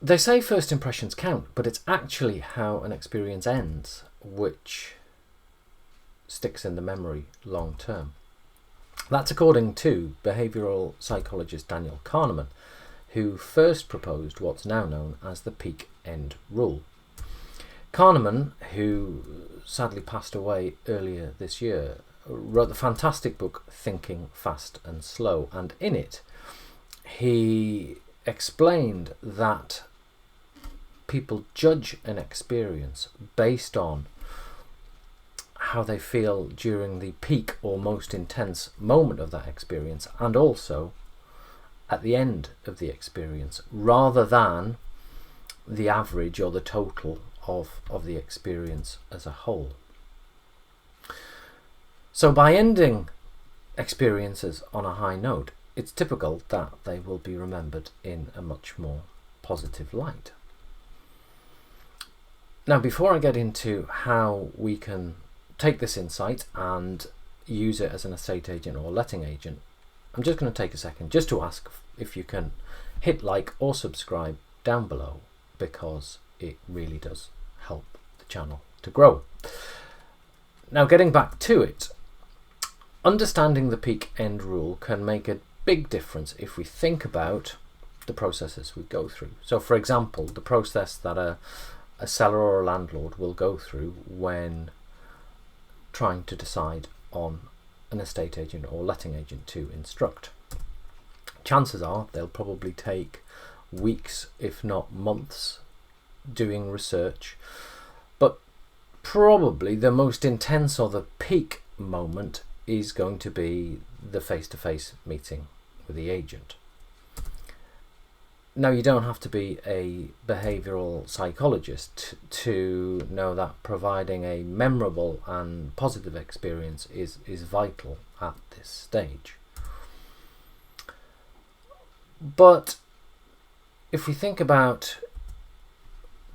They say first impressions count, but it's actually how an experience ends which sticks in the memory long term. That's according to behavioural psychologist Daniel Kahneman, who first proposed what's now known as the peak end rule. Kahneman, who sadly passed away earlier this year, wrote the fantastic book Thinking Fast and Slow, and in it he explained that people judge an experience based on how they feel during the peak or most intense moment of that experience, and also at the end of the experience, rather than the average or the total of the experience as a whole. So by ending experiences on a high note, it's typical that they will be remembered in a much more positive light. Now, before I get into how we can take this insight and use it as an estate agent or letting agent, I'm just going to take a second just to ask if you can hit like or subscribe down below, because it really does help the channel to grow. Now, getting back to it, understanding the peak end rule can make a big difference if we think about the processes we go through. So for example, the process that a seller or a landlord will go through when trying to decide on an estate agent or letting agent to instruct. Chances are they'll probably take weeks, if not months, doing research, but probably the most intense or the peak moment is going to be the face-to-face meeting with the agent. Now, you don't have to be a behavioural psychologist to know that providing a memorable and positive experience is vital at this stage. But if we think about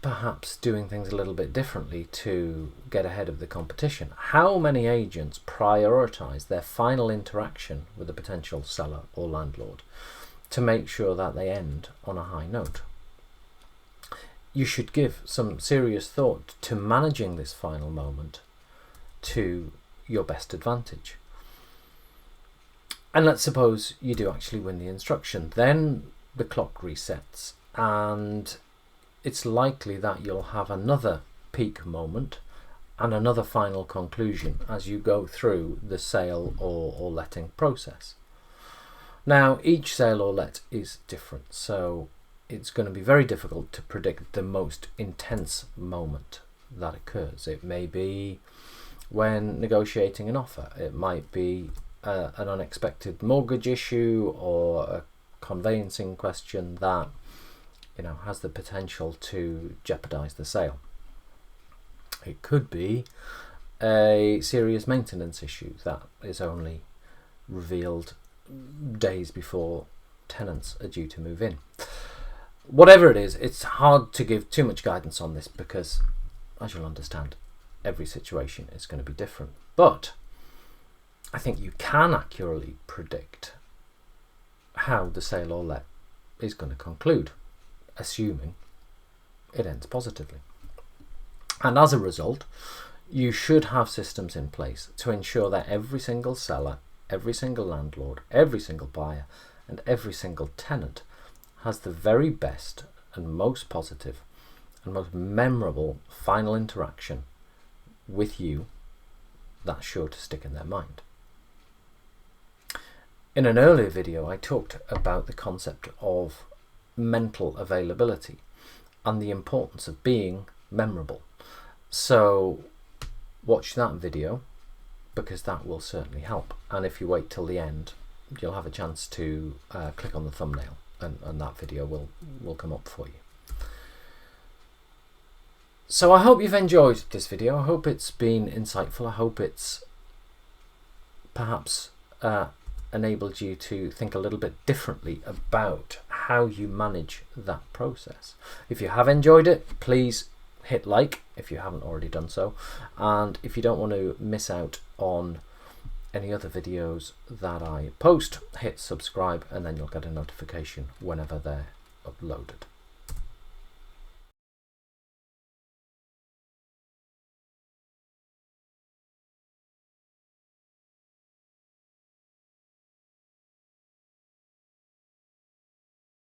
perhaps doing things a little bit differently to get ahead of the competition, how many agents prioritise their final interaction with a potential seller or landlord to make sure that they end on a high note? You should give some serious thought to managing this final moment to your best advantage. And let's suppose you do actually win the instruction, then the clock resets and it's likely that you'll have another peak moment and another final conclusion as you go through the sale or letting process. Now, each sale or let is different, so it's going to be very difficult to predict the most intense moment that occurs. It may be when negotiating an offer. It might be an unexpected mortgage issue or a conveyancing question that has the potential to jeopardize the sale. It could be a serious maintenance issue that is only revealed days before tenants are due to move in. Whatever it is, it's hard to give too much guidance on this because, as you'll understand, every situation is going to be different. But I think you can accurately predict how the sale or let is going to conclude, assuming it ends positively. And as a result, you should have systems in place to ensure that every single seller, every single landlord, every single buyer, and every single tenant has the very best and most positive and most memorable final interaction with you that's sure to stick in their mind. In an earlier video, I talked about the concept of mental availability and the importance of being memorable. So watch that video because that will certainly help. And if you wait till the end, you'll have a chance to click on the thumbnail and that video will come up for you. So I hope you've enjoyed this video. I hope it's been insightful. I hope it's perhaps enabled you to think a little bit differently about how you manage that process. If you have enjoyed it, please hit like if you haven't already done so, and if you don't want to miss out on any other videos that I post, hit subscribe and then you'll get a notification whenever they're uploaded.